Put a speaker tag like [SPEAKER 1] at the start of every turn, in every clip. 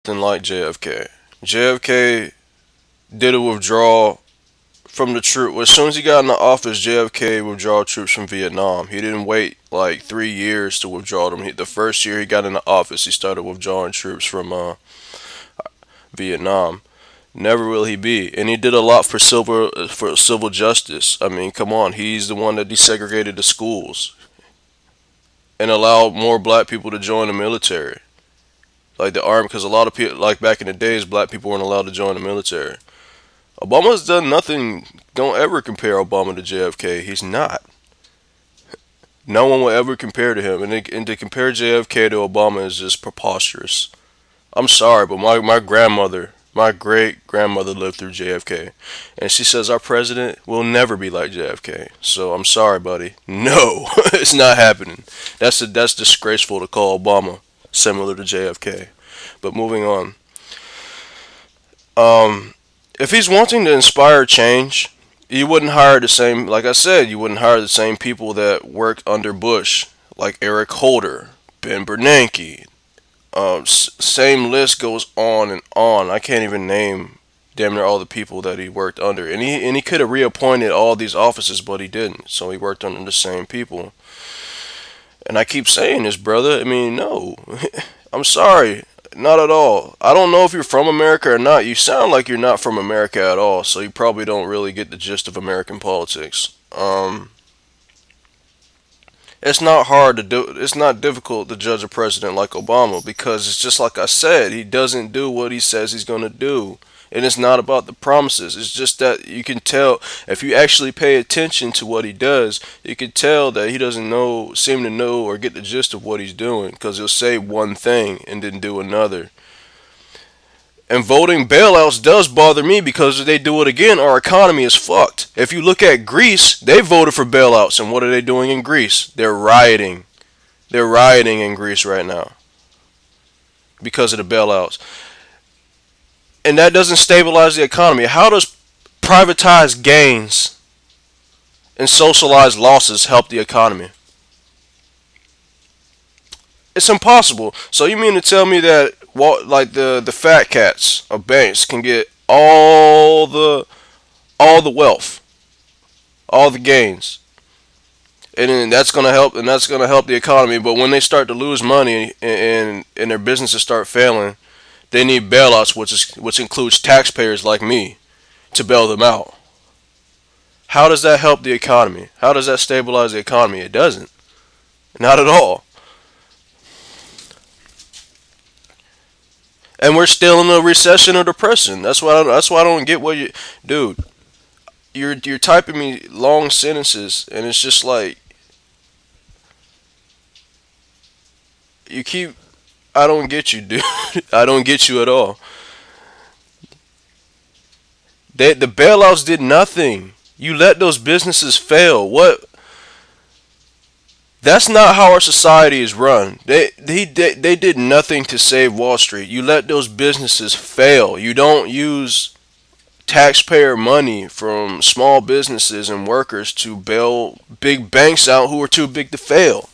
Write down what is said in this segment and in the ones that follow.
[SPEAKER 1] Nothing like JFK. JFK did a withdrawal from the troop. As soon as he got in the office, JFK withdrew troops from Vietnam. He didn't wait like 3 years to withdraw them. The first year he got in the office, he started withdrawing troops from Vietnam. Never will he be. And he did a lot for civil justice. I mean, come on, he's the one that desegregated the schools and allowed more black people to join the military, like the army, because a lot of people, like back in the days, black people weren't allowed to join the military. Obama's done nothing. Don't ever compare Obama to JFK. He's not. No one will ever compare to him. And to compare JFK to Obama is just preposterous. I'm sorry, but my grandmother, my great grandmother lived through JFK. And she says our president will never be like JFK. So I'm sorry, buddy. No, it's not happening. That's disgraceful to call Obama similar to JFK. But moving on. If he's wanting to inspire change, you wouldn't hire the same, like I said, you wouldn't hire the same people that worked under Bush, like Eric Holder, Ben Bernanke. Same list goes on and on. I can't even name damn near all the people that he worked under, and he could have reappointed all these offices, but he didn't. So he worked under the same people. And I keep saying this, brother. I mean, no, I'm sorry. Not at all. I don't know if you're from America or not. You sound like you're not from America at all, so you probably don't really get the gist of American politics. It's not hard to do. It's not difficult to judge a president like Obama because it's just like I said. He doesn't do what he says he's going to do. And it's not about the promises. It's just that you can tell if you actually pay attention to what he does, you can tell that he doesn't seem to know or get the gist of what he's doing because he'll say one thing and then do another. And voting bailouts does bother me because if they do it again, our economy is fucked. If you look at Greece, they voted for bailouts, and what are they doing in Greece? They're rioting. They're rioting in Greece right now because of the bailouts. And that doesn't stabilize the economy. How does privatized gains and socialized losses help the economy? It's impossible. So you mean to tell me that like the fat cats of banks can get all the wealth, all the gains, and then that's gonna help, and that's gonna help the economy. But when they start to lose money and their businesses start failing, they need bailouts, which includes taxpayers like me, to bail them out. How does that help the economy? How does that stabilize the economy? It doesn't. Not at all. And we're still in a recession or depression. That's why I don't get what you, dude. You're typing me long sentences, and it's just like you keep. I don't get you, dude. I don't get you at all. The bailouts did nothing. You let those businesses fail. What? That's not how our society is run. They did nothing to save Wall Street. You let those businesses fail. You don't use taxpayer money from small businesses and workers to bail big banks out who are too big to fail.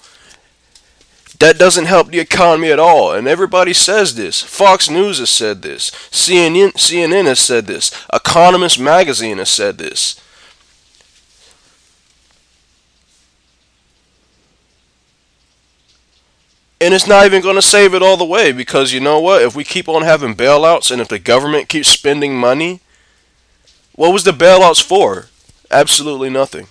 [SPEAKER 1] That doesn't help the economy at all. And everybody says this. Fox News has said this. CNN has said this. Economist Magazine has said this. And it's not even going to save it all the way because you know what? If we keep on having bailouts and if the government keeps spending money, what was the bailouts for? Absolutely nothing.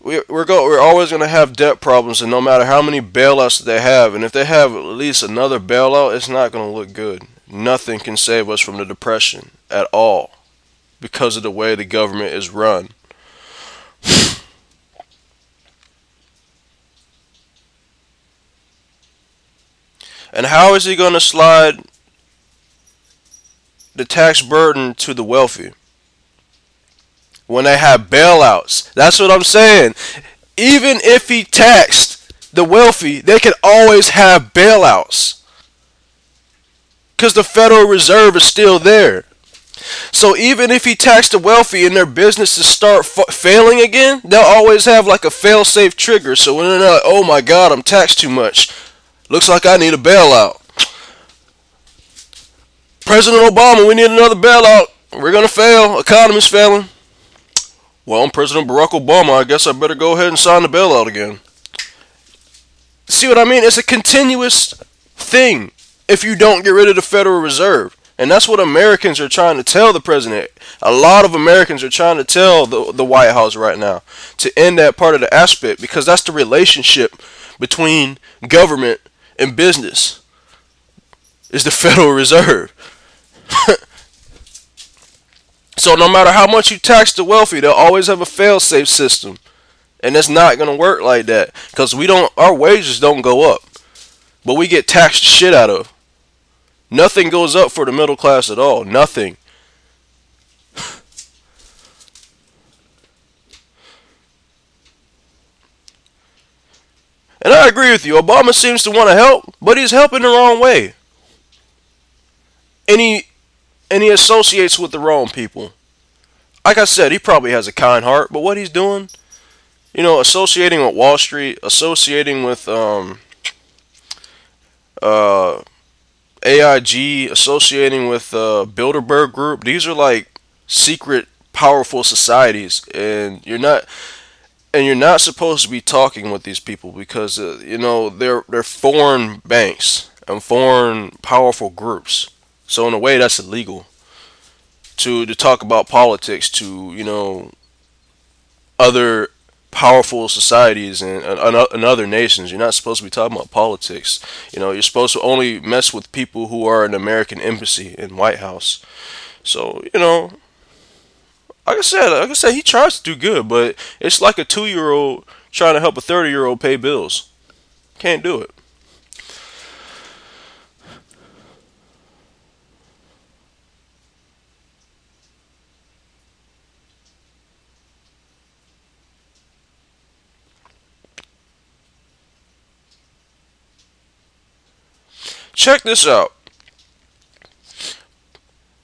[SPEAKER 1] We're always going to have debt problems, and no matter how many bailouts they have, and if they have at least another bailout, it's not going to look good. Nothing can save us from the depression at all because of the way the government is run. And how is he going to slide the tax burden to the wealthy when they have bailouts? That's what I'm saying. Even if he taxed the wealthy, they could always have bailouts because the Federal Reserve is still there. So even if he taxed the wealthy and their businesses start failing again, they'll always have like a fail-safe trigger. So when they're not, oh my God, I'm taxed too much. Looks like I need a bailout. President Obama, we need another bailout. We're gonna fail. Economy's failing. Well, I'm President Barack Obama. I guess I better go ahead and sign the bailout again. See what I mean? It's a continuous thing if you don't get rid of the Federal Reserve. And that's what Americans are trying to tell the president. A lot of Americans are trying to tell the White House right now to end that part of the aspect, because that's the relationship between government and business, is the Federal Reserve. So no matter how much you tax the wealthy, they'll always have a fail-safe system. And it's not going to work like that, because our wages don't go up, but we get taxed the shit out of. Nothing goes up for the middle class at all. Nothing. And I agree with you. Obama seems to want to help, but he's helping the wrong way. And he associates with the wrong people. Like I said, he probably has a kind heart, but what he's doing, associating with Wall Street, associating with AIG, associating with Bilderberg Group, these are like secret, powerful societies, and you're not supposed to be talking with these people, because they're foreign banks and foreign powerful groups. So in a way, that's illegal to talk about politics to other powerful societies and other nations. You're not supposed to be talking about politics. You're supposed to only mess with people who are in American embassy and White House. So like I said, he tries to do good, but it's like a 2-year-old trying to help a 30-year-old pay bills. Can't do it. Check this out.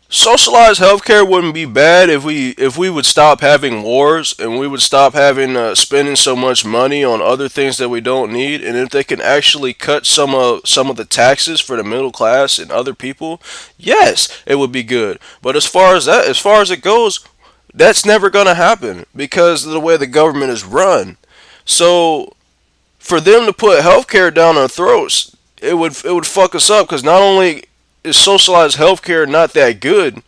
[SPEAKER 1] Socialized healthcare wouldn't be bad if we would stop having wars, and we would stop having spending so much money on other things that we don't need, and if they can actually cut some of the taxes for the middle class and other people, yes, it would be good. But as far as it goes, that's never going to happen because of the way the government is run. So for them to put healthcare down our throats, it would fuck us up, because not only is socialized healthcare not that good,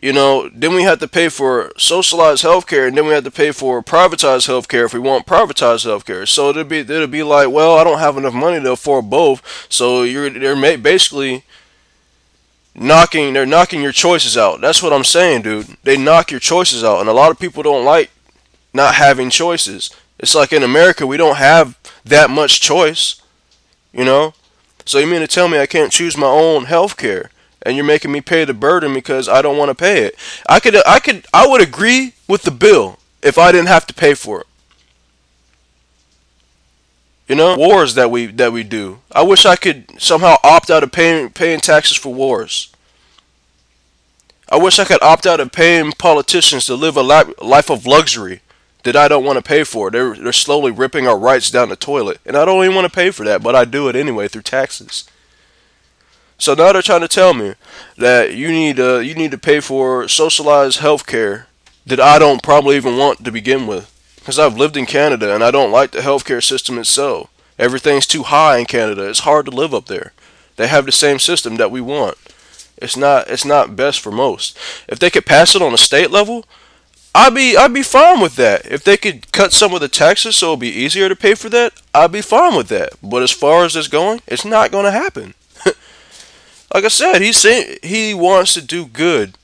[SPEAKER 1] then we have to pay for socialized healthcare, and then we have to pay for privatized healthcare if we want privatized healthcare. So it'd be like, well, I don't have enough money to afford both. So they're basically knocking your choices out. That's what I'm saying, dude. They knock your choices out, and a lot of people don't like not having choices. It's like in America, we don't have that much choice. So you mean to tell me I can't choose my own health care, and you're making me pay the burden because I don't want to pay it? I would agree with the bill if I didn't have to pay for it. Wars that we do. I wish I could somehow opt out of paying taxes for wars. I wish I could opt out of paying politicians to live a life of luxury that I don't want to pay for. They're slowly ripping our rights down the toilet, and I don't even want to pay for that, but I do it anyway through taxes. So now they're trying to tell me that you need to pay for socialized health care that I don't probably even want to begin with, because I've lived in Canada and I don't like the healthcare system itself. Everything's too high in Canada. It's hard to live up there. They have the same system that we want. It's not best for most. If they could pass it on a state level, I'd be fine with that. If they could cut some of the taxes so it'd be easier to pay for that, I'd be fine with that. But as far as this going, it's not going to happen. Like I said, he wants to do good,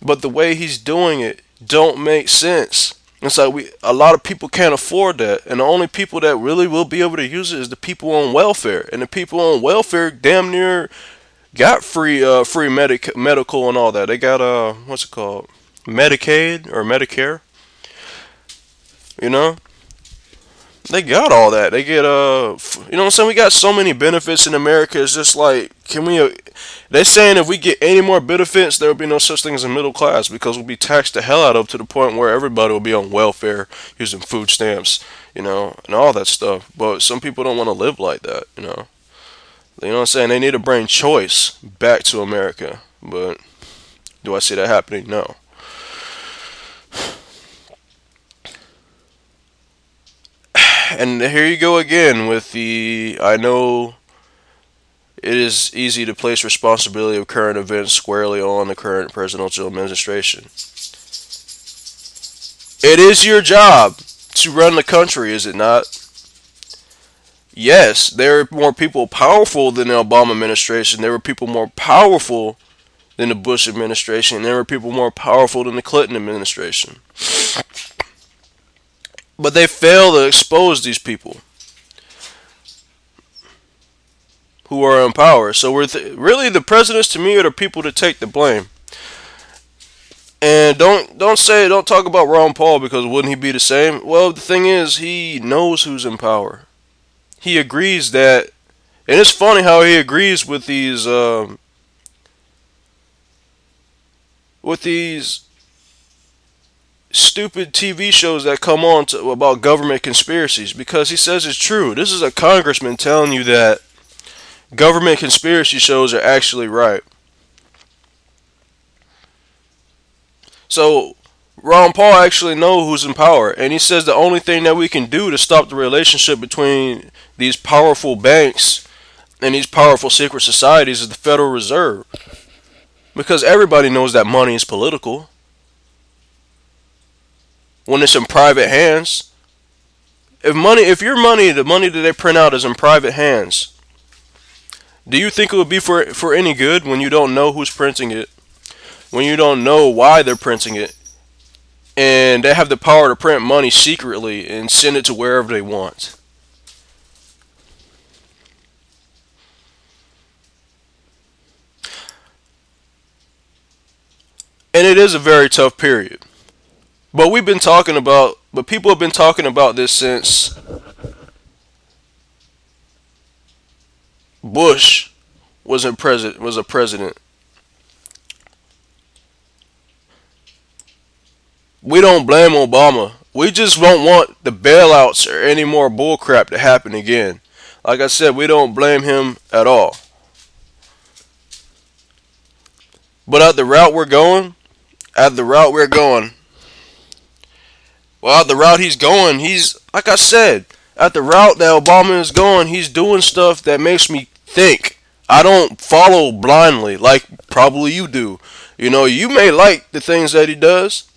[SPEAKER 1] but the way he's doing it don't make sense. It's like a lot of people can't afford that, and the only people that really will be able to use it is the people on welfare, and the people on welfare damn near got free medical and all that. They got what's it called? Medicaid or Medicare, they got all that. They get what I'm saying. We got so many benefits in America. It's just like, can we? They're saying if we get any more benefits, there will be no such thing as a middle class, because we'll be taxed the hell out of, to the point where everybody will be on welfare using food stamps, and all that stuff. But some people don't want to live like that. You know what I'm saying? They need to bring choice back to America. But do I see that happening? No. And here you go again with the, I know it is easy to place responsibility of current events squarely on the current presidential administration. It is your job to run the country, is it not? Yes, there are more people powerful than the Obama administration. There were people more powerful than the Bush administration. There were people more powerful than the Clinton administration. But they fail to expose these people who are in power. So really, the presidents to me are the people to take the blame. And don't talk about Ron Paul, because wouldn't he be the same? Well, the thing is, he knows who's in power. He agrees that, and it's funny how he agrees with these stupid TV shows that come on about government conspiracies, because he says it's true. This is a congressman telling you that government conspiracy shows are actually right. So Ron Paul actually knows who's in power, and he says the only thing that we can do to stop the relationship between these powerful banks and these powerful secret societies is the Federal Reserve, because everybody knows that money is political when it's in private hands. If your money, the money that they print out is in private hands, do you think it would be for any good when you don't know who's printing it? When you don't know why they're printing it, and they have the power to print money secretly and send it to wherever they want. And it is a very tough period. But people have been talking about this since Bush was a president. We don't blame Obama. We just don't want the bailouts or any more bullcrap to happen again. Like I said, we don't blame him at all. But at the route we're going, well, at the route he's going, like I said, at the route that Obama is going, he's doing stuff that makes me think. I don't follow blindly like probably you do. You know, you may like the things that he does,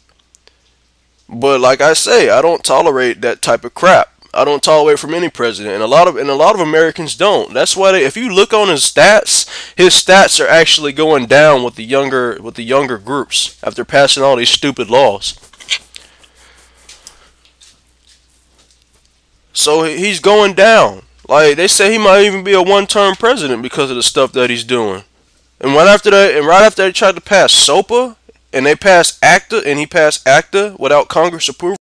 [SPEAKER 1] but like I say, I don't tolerate that type of crap. I don't tolerate from any president, and a lot of Americans don't. That's why if you look on his stats are actually going down with the younger groups after passing all these stupid laws. So he's going down. Like they say, he might even be a one-term president because of the stuff that he's doing. And right after they tried to pass SOPA, and they passed ACTA, and he passed ACTA without Congress approval.